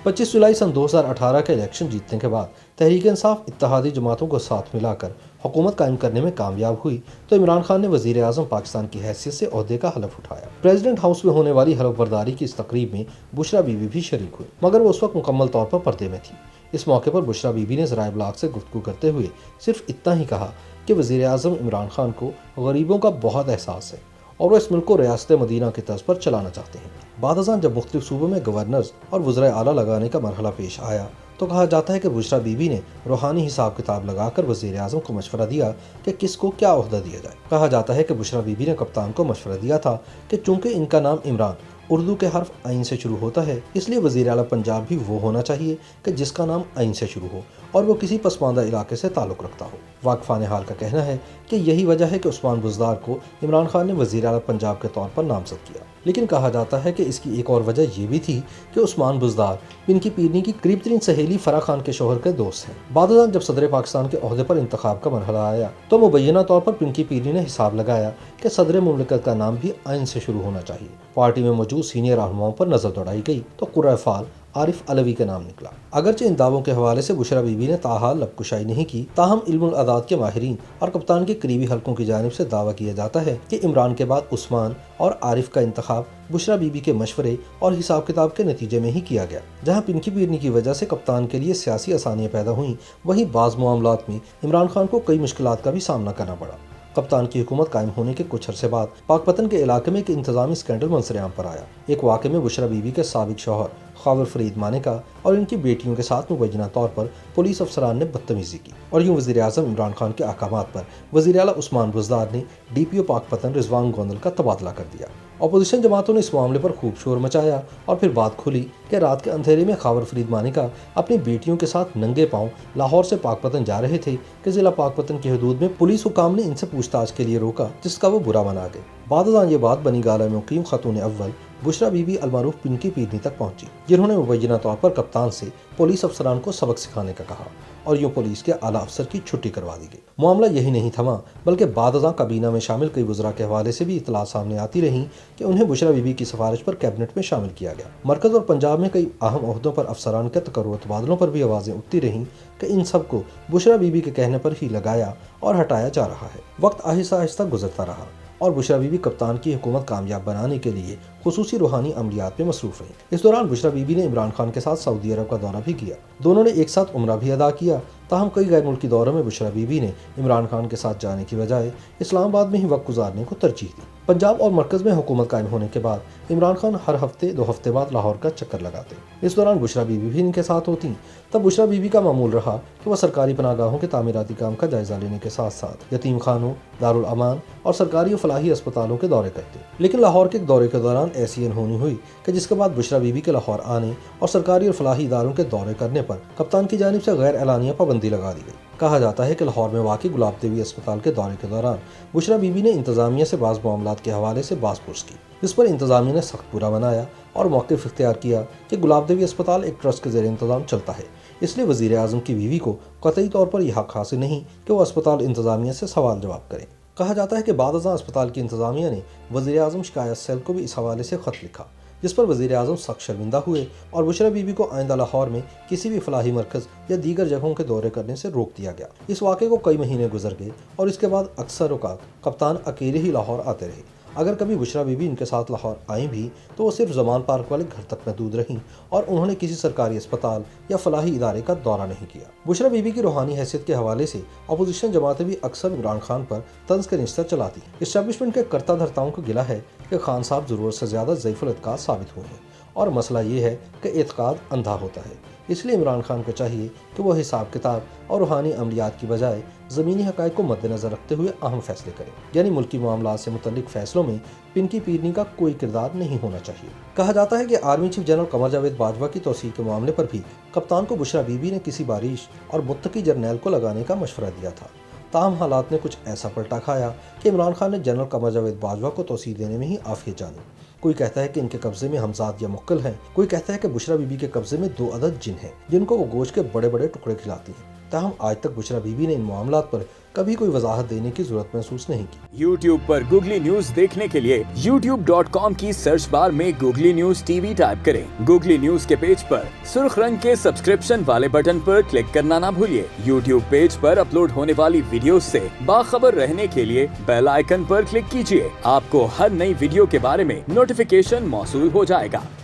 25 जुलाई सन 2018 के इलेक्शन जीतने के बाद तहरीक इंसाफ इत्तेहादी जमातों को साथ मिलाकर हुकूमत कायम करने में कामयाब हुई तो इमरान खान ने वजीर आज़म पाकिस्तान की हैसियत से ओहदे का हलफ उठाया। प्रेसिडेंट हाउस में होने वाली हलफ बर्दारी की इस तकरीब में बुशरा बीबी भी शरीक हुई, मगर वो उस वक्त मुकम्मल तौर पर पर्दे में थी। इस मौके पर बुशरा बीबी ने ज़राए इब्लाग से गुफ्तगू करते हुए सिर्फ इतना ही कहा कि वजीर आज़म इमरान खान को गरीबों का बहुत एहसास है और वो इस मुल्क को रियासत मदीना की तर्ज पर चलाना चाहते हैं। बाद अज़ां जब मुख्तलिफ सूबों में गवर्नर्स और वज़राए आला लगाने का मरहला पेश आया तो कहा जाता है कि बुशरा बीबी ने रूहानी हिसाब किताब लगाकर वज़ीर आज़म को मशवरा दिया कि किसको क्या ओहदा दिया जाए। कहा जाता है कि बुशरा बीबी ने कप्तान को मशवरा दिया था कि चूंकि इनका नाम इमरान उर्दू के हर्फ आइन से शुरू होता है, इसलिए वज़ीर आला पंजाब भी वो होना चाहिए कि जिसका नाम आइन से शुरू हो और वो किसी पसमानदा इलाके से ताल्लुक़ रखता हो। वाक़फ़ान हाल का कहना है कि यही वजह है कि उस्मान बुज़दार को इमरान खान ने वज़ीर आला पंजाब के तौर पर नामज़द किया। लेकिन कहा जाता है कि इसकी एक और वजह यह भी थी कि उस्मान बुज़दार पिनकी पीरनी की करीब तरीन सहेली फराह खान के शोहर के दोस्त हैं। बाद अज़ां जब सदर पाकिस्तान के ओहदे पर इंतखाब का मरहला आया तो मुबैना तौर पर पिनकी पीरनी ने हिसाब लगाया कि सदर मुमलिकत का नाम भी आइन से शुरू होना चाहिए। पार्टी में मौजूद सीनियर रहनुमाओं पर नज़र दौड़ाई गई तो कुर्रा फाल आरिफ अलवी का नाम निकला। अगरचे इन दावों के हवाले से बुशरा बीबी ने ताहाल लबकुशाई नहीं की, ताहम इल्मुल अदाद के माहिरीन और कप्तान के करीबी हलकों की जानिब से दावा किया जाता है कि इमरान के बाद उस्मान और आरिफ का इंतखाब बुशरा बीबी के मशवरे और हिसाब किताब के नतीजे में ही किया गया। जहाँ पिनकी पीरनी की वजह से कप्तान के लिए सियासी आसानियाँ पैदा हुई, वहीं बाज़ मामलात में इमरान खान को कई मुश्किलात का भी सामना करना पड़ा। कप्तान की हुकूमत कायम होने के कुछ अरसे बाद पाकपतन के इलाके में एक इंतजामी स्कैंडल मंसरेआम पर आया। एक वाक़े में बुशरा बीबी के साबिक शौहर ख्वावर फरीद मानेका और इनकी बेटियों के साथ मुबैना तौर पर पुलिस अफसरान ने बदतमीजी की और यूँ वज़ीर आज़म इमरान खान के अहकामात पर वज़ीर आला उस्मान बुज़दार ने DPO पाकपतन रिजवान गोंदल का तबादला कर दिया। अपोजिशन जमातों ने इस मामले पर खूब शोर मचाया और फिर बात खुली कि रात के अंधेरे में ख्वावर फरीद मानेका अपनी बेटियों के साथ नंगे पांव लाहौर से पाकपतन जा रहे थे कि ज़िला पाकपतन की हदूद में पुलिस हुकाम ने इनसे पूछताछ के लिए रोका, जिसका वो बुरा मना गए। बाद अज़ां ये बात बनी गाला में मुकीम खतून अव्वल बुशरा बीबी अलमारूफ पिनकी पीरनी तक पहुंची, जिन्होंने मुबैना तौर पर कप्तान से पुलिस अफसरान को सबक सिखाने का कहा और यूँ पुलिस के आला अफसर की छुट्टी करवा दी गई। मामला यही नहीं थमा, बल्कि बाद अज़ां काबीना में शामिल कई वज़रा के हवाले से भी इतला सामने आती रहीं कि उन्हें बुशरा बीबी की सिफारिश पर कैबिनेट में शामिल किया गया। मरकज़ और पंजाब में कई अहम ओहदों पर अफसरान के तकर्रुर तबादलों पर भी आवाज़ें उठती रहीं कि इन सब को बुशरा बीबी के कहने पर ही लगाया और हटाया जा रहा है। वक्त आहिस्ता आहिस्ता गुजरता रहा और बुशरा बीबी कप्तान की हुकूमत कामयाब बनाने के लिए खुसूसी रूहानी अमलियात में मसरूफ़ रहीं। इस दौरान बुशरा बीबी ने इमरान खान के साथ सऊदी अरब का दौरा भी किया। दोनों ने एक साथ उम्रा भी अदा किया। ताहम कई गैर मुल्की दौरों में बुशरा बीबी ने इमरान खान के साथ जाने की बजाय इस्लामाबाद में ही वक्त गुजारने को तरजीह दी। पंजाब और मरकज़ में हुकूमत कायम होने के बाद इमरान खान हर हफ्ते 2 हफ्ते बाद लाहौर का चक्कर लगाते। इस दौरान बुशरा बीबी भी इनके साथ होती। तब बुशरा बीबी का मामूल रहा कि वह सरकारी पनागाहों के तामीराती काम का जायजा लेने के साथ साथ यतीम खानों, दारुल अमान और सरकारी और फलाही अस्पतालों के दौरे करते। लेकिन लाहौर के दौरे के दौरान ऐसी अनहोनी हुई कि जिसके बाद बुशरा बीबी के लाहौर आने और सरकारी और फलाही इदारों के दौरे करने पर कप्तान की जानिब से गैर एलानिया पाबंदी लगा दी गई। कहा जाता है कि लाहौर में वाक़ई गुलाब देवी अस्पताल के दौरे के दौरान बुशरा बीबी ने इंतज़ामिया से बाज़ मामलात के हवाले से बाज़ पुरस की, जिस पर इंतज़ामिया ने सख्त बुरा बनाया और मौक़िफ़ इख्तियार किया कि गुलाब देवी अस्पताल एक ट्रस्ट के ज़ेर इंतज़ाम चलता है, इसलिए वज़ीर आज़म की बीवी को कतई तौर पर यह हक़ हासिल नहीं कि वो अस्पताल इंतज़ामिया से सवाल जवाब करें। कहा जाता है कि बाद अज़ां अस्पताल की इंतज़ामिया ने वज़ीर आज़म शिकायत सेल को भी इस हवाले से ख़त लिखा, जिस पर वज़ीर आज़म सख्त शर्मिंदा हुए और बुशरा बीबी को आइंदा लाहौर में किसी भी फलाही मरकज़ या दीगर जगहों के दौरे करने से रोक दिया गया। इस वाक़े को कई महीने गुजर गए और इसके बाद अक्सर औक़ात कप्तान अकेले ही लाहौर आते रहे। अगर कभी बुशरा बीबी इनके साथ लाहौर आई भी तो वो सिर्फ ज़मान पार्क वाले घर तक महदूद रहीं और उन्होंने किसी सरकारी अस्पताल या फलाही इदारे का दौरा नहीं किया। बुशरा बीबी की रूहानी हैसियत के हवाले से अपोजिशन जमातें भी अक्सर इमरान खान पर तंज के निश्तर चलाती हैं। इस्टेब्लिशमेंट के करता धर्ताओं को गिला है कि खान साहब ज़रूरत से ज़्यादा ज़ईफ़ुल एतक़ाद साबित हुए हैं और मसला ये है कि एतक़ाद अंधा होता है। इसलिए इमरान खान को चाहिए कि वह हिसाब किताब और रूहानी अमलियात की बजाय ज़मीनी हक़ाइक़ को मद्देनज़र रखते हुए अहम फैसले करें, यानी मुल्की मामलात से मुतल्लिक़ फ़ैसलों में पिनकी पीरनी का कोई किरदार नहीं होना चाहिए। कहा जाता है कि army chief general Qamar Javed Bajwa की तौसीक़ के मामले पर भी कप्तान को बुशरा बीबी ने किसी बारिश और मुत्तकी जर्नैल को लगाने का मशवरा दिया था। ताहम हालात ने कुछ ऐसा पलटा खाया कि इमरान खान ने जनरल कमर जावेद बाजवा को तौसीक़ देने में ही आफियत जानी। कोई कहता है कि इनके कब्जे में हमजाद या मुक्कल हैं, कोई कहता है कि बुशरा बीबी के कब्जे में 2 अदद जिन हैं जिनको वो गोश्त के बड़े बड़े टुकड़े खिलाती हैं। ताहम आज तक बुशरा बीबी ने इन मामलात पर कभी कोई वजाहत देने की जरूरत महसूस नहीं की। YouTube पर गूगली न्यूज देखने के लिए youtube.com की सर्च बार में गूगली न्यूज टीवी टाइप करें। गूगली न्यूज के पेज पर सुर्ख रंग के सब्सक्रिप्शन वाले बटन पर क्लिक करना ना भूलिए। YouTube पेज पर अपलोड होने वाली वीडियोस से बाखबर रहने के लिए बेल आइकन पर क्लिक कीजिए। आपको हर नई वीडियो के बारे में नोटिफिकेशन मौसूल हो जाएगा।